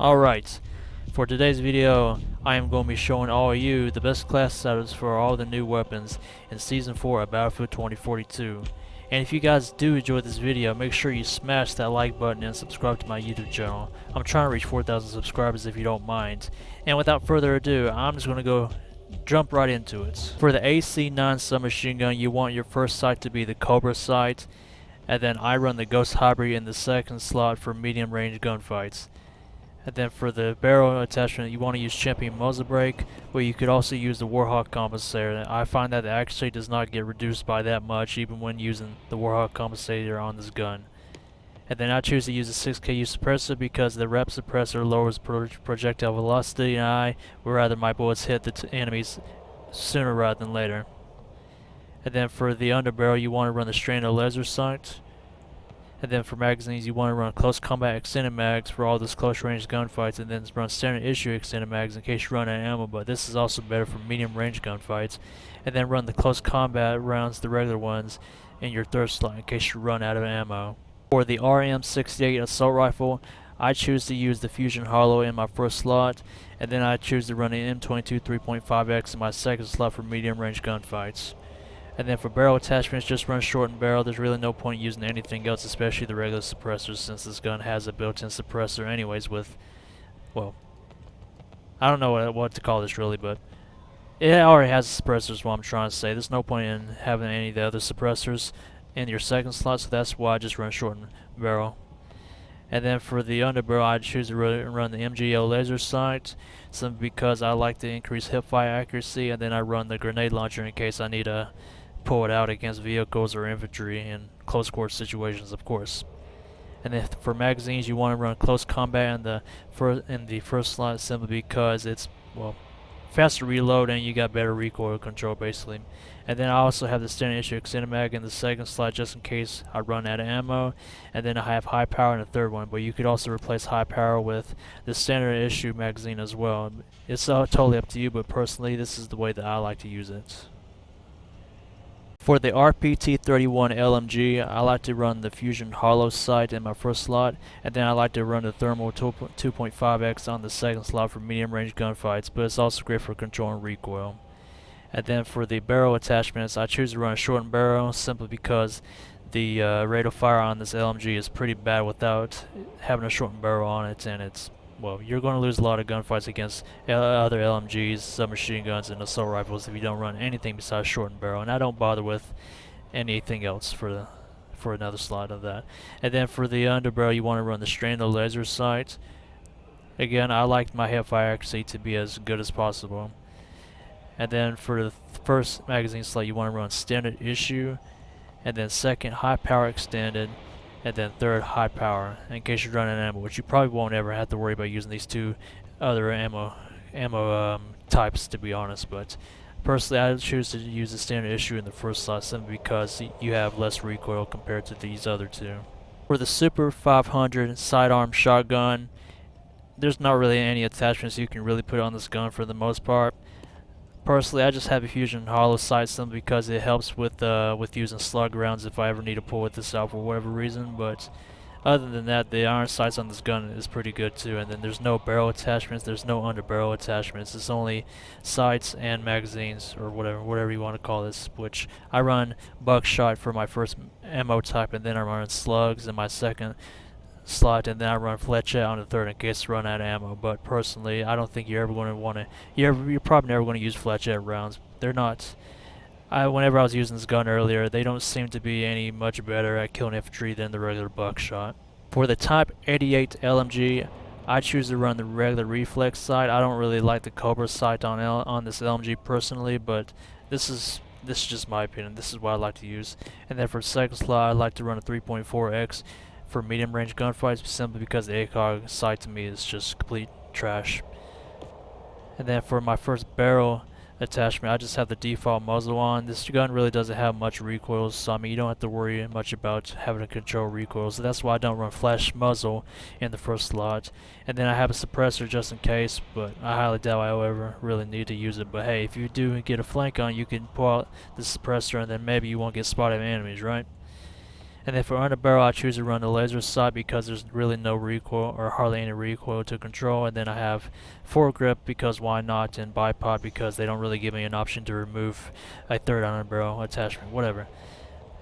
Alright, for today's video, I am going to be showing all of you the best class setups for all the new weapons in Season 4 of Battlefield 2042. And if you guys do enjoy this video, make sure you smash that like button and subscribe to my YouTube channel. I'm trying to reach 4,000 subscribers if you don't mind. And without further ado, I'm just going to go jump right into it. For the AC-9 submachine gun, you want your first sight to be the Cobra sight, and then I run the Ghost Hybrid in the second slot for medium range gunfights. And then for the barrel attachment, you want to use champion muzzle brake, but you could also use the Warhawk compensator. I find that it actually does not get reduced by that much even when using the Warhawk compensator on this gun. And then I choose to use the 6KU suppressor because the rep suppressor lowers projectile velocity, and I would rather my bullets hit the enemies sooner rather than later. And then for the underbarrel, you want to run the stranded laser sight. And then for magazines, you want to run close combat extended mags for all those close range gunfights, and then run standard issue extended mags in case you run out of ammo, but this is also better for medium range gunfights. And then run the close combat rounds, the regular ones, in your third slot in case you run out of ammo. For the RM68 assault rifle, I choose to use the Fusion Hollow in my first slot, and then I choose to run the M22 3.5X in my second slot for medium range gunfights. And then for barrel attachments, just run shortened barrel. There's really no point using anything else, especially the regular suppressors, since this gun has a built-in suppressor anyways with, well, I don't know what to call this really, but it already has suppressors, is what I'm trying to say. There's no point in having any of the other suppressors in your second slot, so that's why I just run shortened barrel. And then for the underbarrel, I choose to run the MGL laser sight, simply because I like to increase hipfire accuracy, and then I run the grenade launcher in case I need to pull it out against vehicles or infantry in close quarter situations, of course. And then for magazines, you want to run close combat in the first slot, simply because it's, well, faster reload and you got better recoil control basically. And then I also have the standard issue extended mag in the second slot just in case I run out of ammo. And then I have high power in the third one, but you could also replace high power with the standard issue magazine as well. It's totally up to you, but personally this is the way that I like to use it. For the RPT-31 LMG, I like to run the Fusion Hollow sight in my first slot, and then I like to run the Thermal 2.5X on the second slot for medium range gunfights, but it's also great for controlling recoil. And then for the barrel attachments, I choose to run a shortened barrel simply because the rate of fire on this LMG is pretty bad without having a shortened barrel on it, and it's, well, you're going to lose a lot of gunfights against other LMGs, submachine guns, and assault rifles if you don't run anything besides shortened barrel. And I don't bother with anything else for another slot of that. And then for the underbarrel, you want to run the stranded laser sight. Again, I like my hipfire accuracy to be as good as possible. And then for the first magazine slot, you want to run standard issue, and then second high power extended, and then third high power in case you're running ammo, which you probably won't ever have to worry about using these two other ammo types, to be honest. But personally, I choose to use the standard issue in the first slot simply because you have less recoil compared to these other two. For the Super 500 sidearm shotgun, there's not really any attachments you can really put on this gun for the most part. Personally, I just have a Fusion Hollow sight simply because it helps with using slug rounds if I ever need to pull with this out for whatever reason. But other than that, the iron sights on this gun is pretty good too. And then there's no barrel attachments, there's no under barrel attachments. It's only sights and magazines, or whatever you want to call this. Which I run buckshot for my first ammo type, and then I run slugs in my second slot, and then I run flechette on the third in case I run out of ammo. But personally, I don't think you're ever going to want to. You're probably never going to use flechette rounds. They're not. Whenever I was using this gun earlier, they don't seem to be any much better at killing infantry than the regular buckshot. For the Type 88 LMG, I choose to run the regular reflex sight. I don't really like the Cobra sight on this LMG personally, but this is just my opinion. This is what I like to use. And then for second slot, I like to run a 3.4X for medium range gunfights simply because the ACOG sight to me is just complete trash. And then for my first barrel attachment, I just have the default muzzle on. This gun really doesn't have much recoil, so I mean you don't have to worry much about having to control recoil, so that's why I don't run flash muzzle in the first slot. And then I have a suppressor just in case, but I highly doubt I'll ever really need to use it. But hey, if you do get a flank on, you can pull out the suppressor and then maybe you won't get spotted by enemies, right? And then for underbarrel, I choose to run the laser sight because there's really no recoil or hardly any recoil to control. And then I have foregrip because why not, and bipod because they don't really give me an option to remove a third underbarrel attachment, whatever.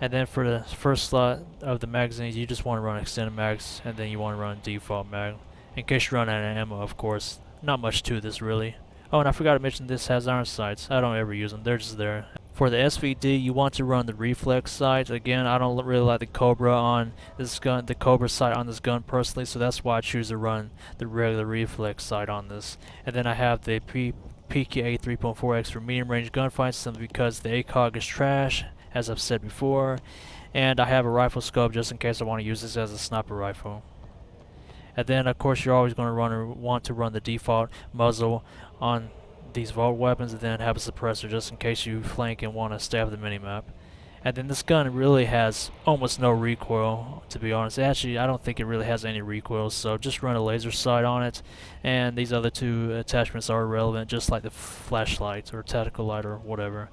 And then for the first slot of the magazines, you just want to run extended mags, and then you want to run default mag. In case you run out of ammo, of course. Not much to this, really. Oh, and I forgot to mention this has iron sights. I don't ever use them, they're just there. For the SVD, you want to run the reflex sight. Again, I don't really like the Cobra on this gun, the Cobra sight on this gun personally, so that's why I choose to run the regular reflex sight on this. And then I have the PKA 3.4X for medium range gunfights, simply because the ACOG is trash, as I've said before. And I have a rifle scope just in case I want to use this as a sniper rifle. And then of course you're always going to want to run the default muzzle on these vault weapons, and then have a suppressor just in case you flank and want to stay off the minimap. And then this gun really has almost no recoil, to be honest. Actually, I don't think it really has any recoil, so just run a laser sight on it, and these other two attachments are irrelevant, just like the flashlight or tactical light or whatever.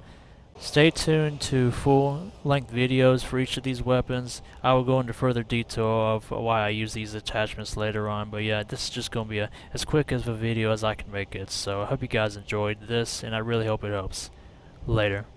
Stay tuned to full-length videos for each of these weapons. I will go into further detail of why I use these attachments later on, but yeah, this is just going to be as quick of a video as I can make it. So I hope you guys enjoyed this, and I really hope it helps. Later.